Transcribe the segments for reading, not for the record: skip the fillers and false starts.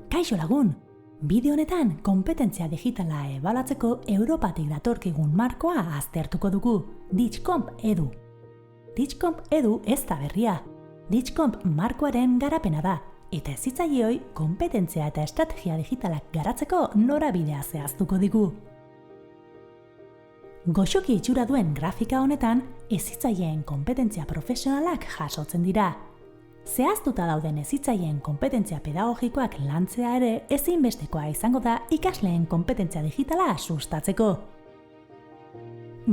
Kaixo lagun! Bideo honetan konpetentzia digitala ebaluatzeko Europatik datorkigun markoa aztertuko dugu, Ditxcomp Edu. Ditxcomp Edu ez da berria. Ditxcomp markoaren garapena da, eta hezitzaileoi konpetentzia eta estrategia digitalak garatzeko norabidea zehaztuko digu. Goxoki itxura duen grafika honetan, hezitzaileen konpetentzia profesionalak jasotzen dira. Zehaztuta dauden hezitzaileen konpetentzia pedagogikoak lantzea ere ezinbestekoa izango da ikasleen konpetentzia digitala sustatzeko.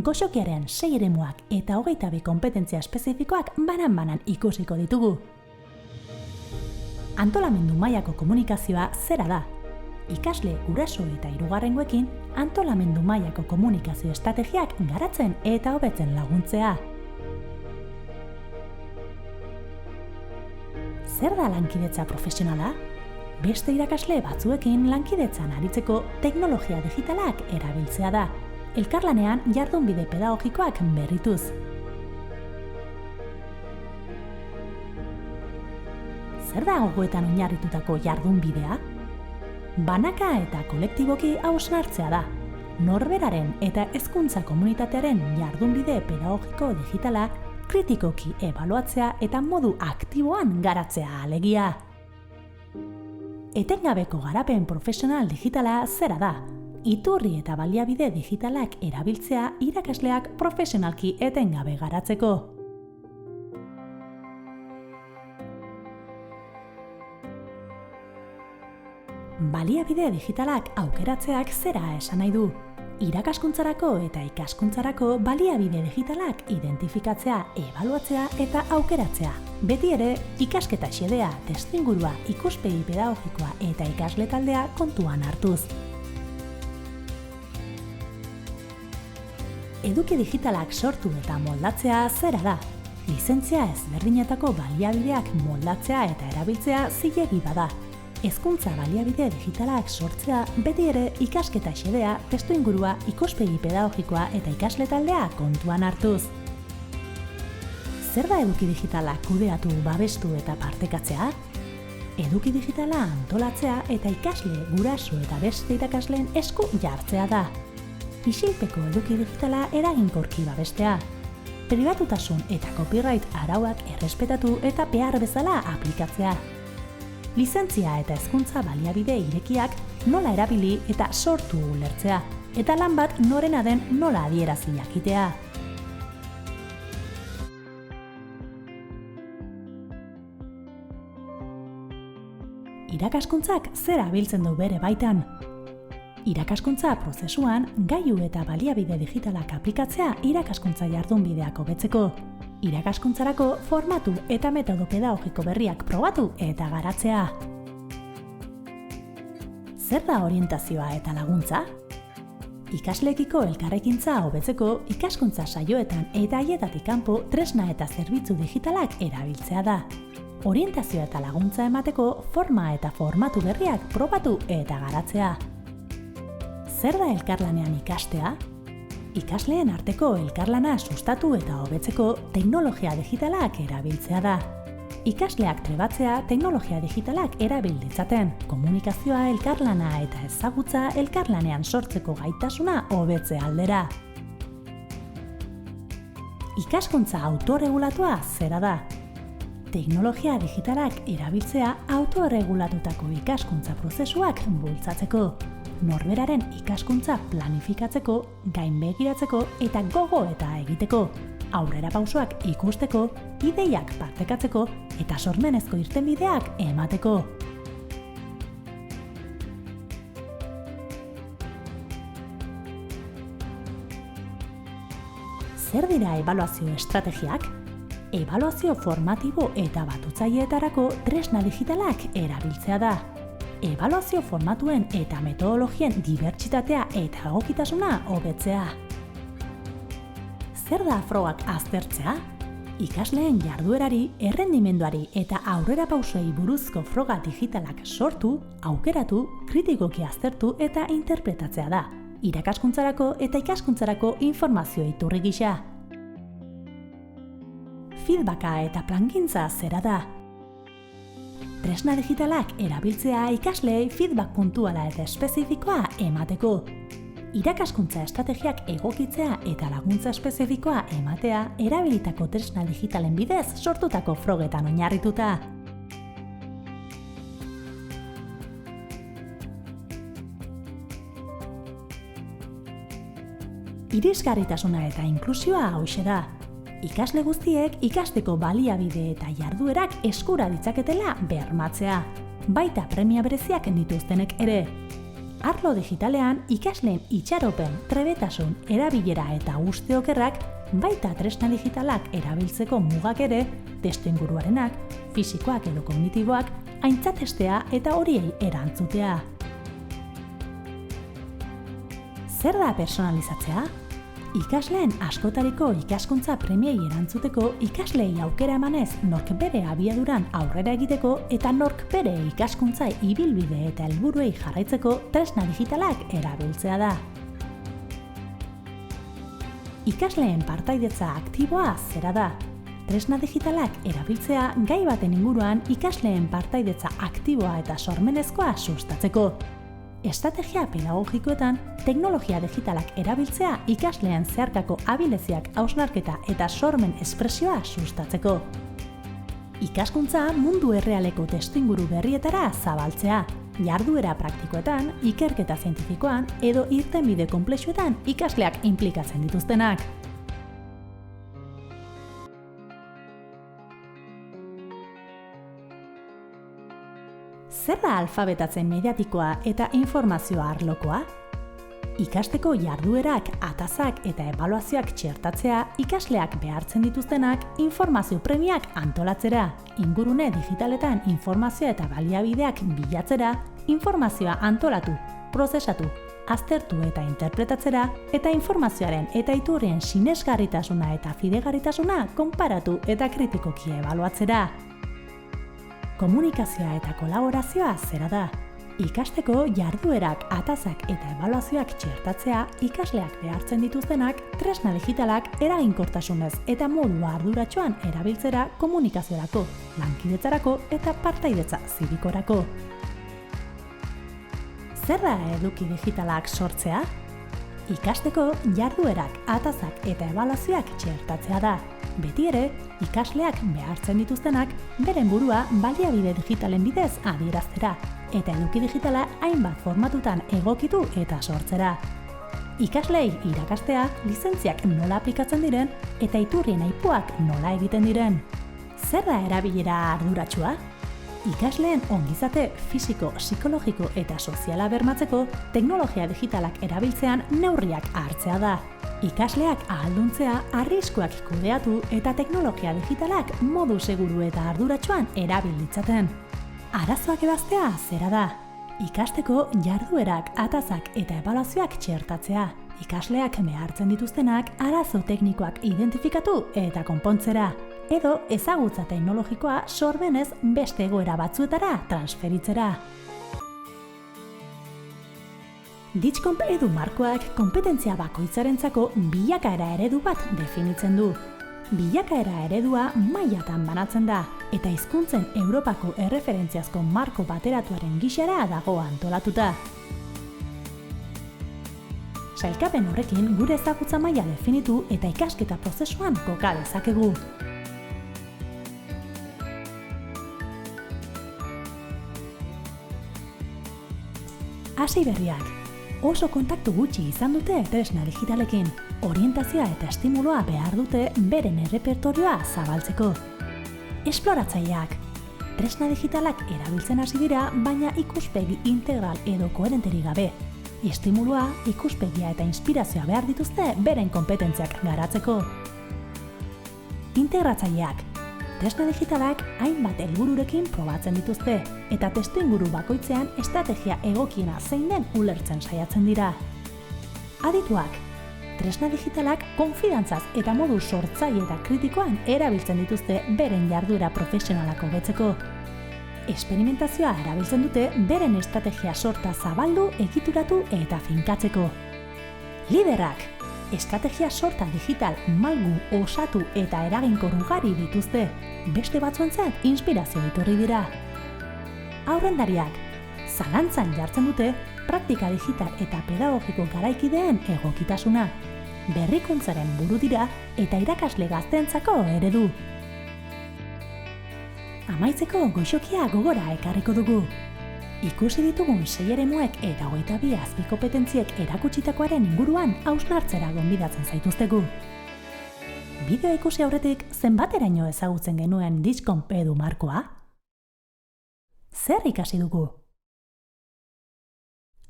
Goxokiaren 6 eremuak eta 22 konpetentzia espezifikoak banan-banan ikusiko ditugu. Antolamendu mailako komunikazioa zera da? Ikasle, guraso eta hirugarrengoekin antolamendu mailako komunikazio estrategiak garatzen eta hobetzen laguntzea. Zer da lankidetza profesionala? Beste irakasle batzuekin lankidetzan aritzeko teknologia digitalak erabiltzea da, elkarlanean jardunbide pedagogikoak berrituz. Zer da gogoetan oinarritutako jardunbidea? Banaka eta kolektiboki hausnartzea da. Norberaren eta hezkuntza komunitatearen jardunbide pedagogiko digitala kritikoki ebaluatzea eta modu aktiboan garatzea alegia. Etengabeko garapen profesional digitala zera da? Iturri eta baliabide digitalak erabiltzea irakasleak profesionalki etengabe garatzeko. Baliabide digitalak aukeratzeak zera esan nahi du. Irakaskuntzarako eta ikaskuntzarako baliabide digitalak identifikatzea, ebaluatzea eta aukeratzea. Beti ere, ikasketa xedea, testuingurua, ikuspegi pedagogikoa eta ikasle taldea kontuan hartuz. Eduki digitalak sortu eta moldatzea zera da? Lizentzia ezberdinetako baliabideak moldatzea eta erabiltzea zilegi bada. Hezkuntza baliabide digitalak sortzea beti ere ikasketa xedea, testuingurua, ikuspegi pedagogikoa eta ikasle taldea kontuan hartuz. Zer da eduki digitala kudeatu, babestu eta partekatzea? Eduki digitala antolatzea eta ikasle, guraso eta beste irakasleen esku jartzea da. Isilpeko eduki digitala eraginkorki babestea. Pribatutasun eta copyright arauak errespetatu eta behar bezala aplikatzea. Lizentzia eta hezkuntza baliabide irekiak nola erabili eta sortu ulertzea, eta lan bat norena den nola adierazi jakitea. Irakaskuntzak zera biltzen du bere baitan. Irakaskuntza prozesuan gailu eta baliabide digitalak aplikatzea irakaskuntza jardunbideak hobetzeko. Irakaskuntzarako formatu eta metodo pedagogiko berriak probatu eta garatzea. Zer da orientazioa eta laguntza? Ikasleekiko elkarrekintza hobetzeko ikaskuntza saioetan eta haietatik kanpo tresna eta zerbitzu digitalak erabiltzea da. Orientazioa eta laguntza emateko forma eta formatu berriak probatu eta garatzea. Zer da elkarlanean ikastea? Ikasleen arteko elkarlana sustatu eta hobetzeko teknologia digitalak erabiltzea da. Ikasleak trebatzea teknologia digitalak erabil ditzaten, komunikazioa, elkarlana eta ezagutza elkarlanean sortzeko gaitasuna hobetze aldera. Ikaskuntza autoregulatua zera da? Teknologia digitalak erabiltzea autoregulatutako ikaskuntza prozesuak bultzatzeko. Norberaren ikaskuntza planifikatzeko, gainbegiratzeko eta gogo eta egiteko, aurrera pausoak ikusteko, ideiak partekatzeko eta sormenezko irtenbideak emateko. Zer dira ebaluazio estrategiak? Ebaluazio formatibo eta batutzaileetarako tresna digitalak erabiltzea da. Ebaluazio formatuen eta metodologien dibertsitatea eta egokitasuna hobetzea. Zer da frogak aztertzea? Ikasleen jarduerari, errendimenduari eta aurrera pausoei buruzko froga digitalak sortu, aukeratu, kritikoki aztertu eta interpretatzea da. Irakaskuntzarako eta ikaskuntzarako informazio iturri gisa. Feedbacka eta plangintza zera da? Tresna digitalak erabiltzea ikasleei feedback puntuala eta espezifikoa emateko. Irakaskuntza estrategiak egokitzea eta laguntza espezifikoa ematea erabilitako tresna digitalen bidez sortutako frogetan oinarrituta. Irisgarritasuna eta inklusioa hauxe da. Ikasle guztiek ikasteko baliabide eta jarduerak eskura ditzaketela bermatzea, baita premia bereziak dituztenek ere. Arlo digitalean ikasleen itxaropen, trebetasun, erabilera eta uste okerrak, baita tresna digitalak erabiltzeko mugak ere, testuinguruarenak, fisikoak edo kognitiboak, aintzatestea eta horiei erantzutea. Zer da personalizatzea? Ikasleen askotariko ikaskuntza premiei erantzuteko ikasleei aukera emanez nork bere abiaduran aurrera egiteko eta nork bere ikaskuntza ibilbide eta helburuei jarraitzeko tresna digitalak erabiltzea da. Ikasleen partaidetza aktiboa zera da. Tresna digitalak erabiltzea gai baten inguruan ikasleen partaidetza aktiboa eta sormenezkoa sustatzeko. Estrategia pedagogikoetan, teknologia digitalak erabiltzea ikasleen zeharkako abileziak hausnarketa eta sormen espresioa sustatzeko. Ikaskuntza mundu errealeko testuinguru berrietara zabaltzea, jarduera praktikoetan, ikerketa zientifikoan edo irtenbide konplexuetan ikasleak inplikatzen dituztenak. Zer da alfabetatzen mediatikoa eta informazioa arlokoa? Ikasteko jarduerak, atazak eta ebaluazioak txertatzea ikasleak behartzen dituztenak informazio premiak antolatzera, ingurune digitaletan informazioa eta baliabideak bilatzera, informazioa antolatu, prozesatu, aztertu eta interpretatzera, eta informazioaren eta iturrien sinesgarritasuna eta fidegarritasuna konparatu eta kritikoki ebaluatzera. Komunikazioa eta kolaborazioa zera da. Ikasteko jarduerak, atazak eta ebaluazioak txertatzea ikasleak behartzen dituztenak tresna digitalak eraginkortasunez eta modu arduratsuan erabiltzera komunikaziorako, lankidetzarako eta partaidetza zibikorako. Zer da eduki digitalak sortzea? Ikasteko jarduerak, atazak eta ebaluazioak txertatzea da. Beti ere, ikasleak behartzen dituztenak beren burua baliabide digitalen bidez adieraztera eta eduki digitala hainbat formatutan egokitu eta sortzera. Ikasleei irakastea lizentziak nola aplikatzen diren eta iturrien aipuak nola egiten diren. Zer da erabilera arduratsua? Ikasleen ongizate fisiko, psikologiko eta soziala bermatzeko teknologia digitalak erabiltzean neurriak hartzea da. Ikasleak ahalduntzea, arriskuak kudeatu eta teknologia digitalak modu seguru eta arduratsuan erabil ditzaten. Arazoak ebaztea zera da. Ikasteko jarduerak, atazak eta ebaluazioak txertatzea. Ikasleak behartzen dituztenak arazo teknikoak identifikatu eta konpontzera. Edo ezagutza teknologikoa sormenez beste egoera batzuetara transferitzera. Ditxcomp edu markoak konpetentzia bakoitzarentzako bilakaera eredu bat definitzen du. Bilakaera eredua mailatan banatzen da, eta hizkuntzen Europako erreferentziazko marko bateratuaren gixara dago antolatuta. Sailkapen horrekin gure ezagutza maila definitu eta ikasketa prozesuan koka dezakegu. Hasi berriak. Oso kontaktu gutxi izan dute tresna digitalekin, orientazioa eta estimulua behar dute beren errepertorioa zabaltzeko. Esploratzaileak. Tresna digitalak erabiltzen hasi dira, baina ikuspegi integral edo koherenterik gabe. Estimulua, ikuspegia eta inspirazioa behar dituzte beren konpetentziak garatzeko. Integratzaileak. Tresna digitalak hainbat helbururekin probatzen dituzte, eta testuinguru bakoitzean estrategia egokiena zein den ulertzen saiatzen dira. Adituak. Tresna digitalak konfidantzaz eta modu sortzaile eta kritikoan erabiltzen dituzte beren jarduera profesionalak hobetzeko. Esperimentazioa erabiltzen dute beren estrategia sorta zabaldu, egituratu eta finkatzeko. Liderrak. Estrategia sorta digital malgu, osatu eta eraginkor ugari dituzte, beste batzuentzat inspirazio iturri dira. aurrendariak. Zalantzan jartzen dute praktika digital eta pedagogiko garaikideen egokitasuna. Berrikuntzaren buru dira eta irakasle gazteentzako eredu. Amaitzeko goxokia gogora ekarriko dugu. Ikusi ditugun 6 eremuek eta 22 azpikopetentziek erakutsitakoaren inguruan hausnartzera gonbidatzen zaituztegu. Bideo ikusi aurretik zenbateraino ezagutzen genuen DISCOMP edu markoa? Zer ikasi dugu?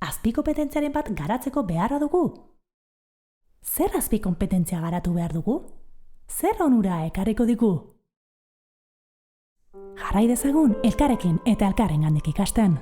Azpikopetentziaren bat garatzeko beharra dugu? Zer azpikompetentzia garatu behar dugu? Zer onura ekarriko digu? Jarrai dezagun elkarrekin eta elkarrengandik ikasten.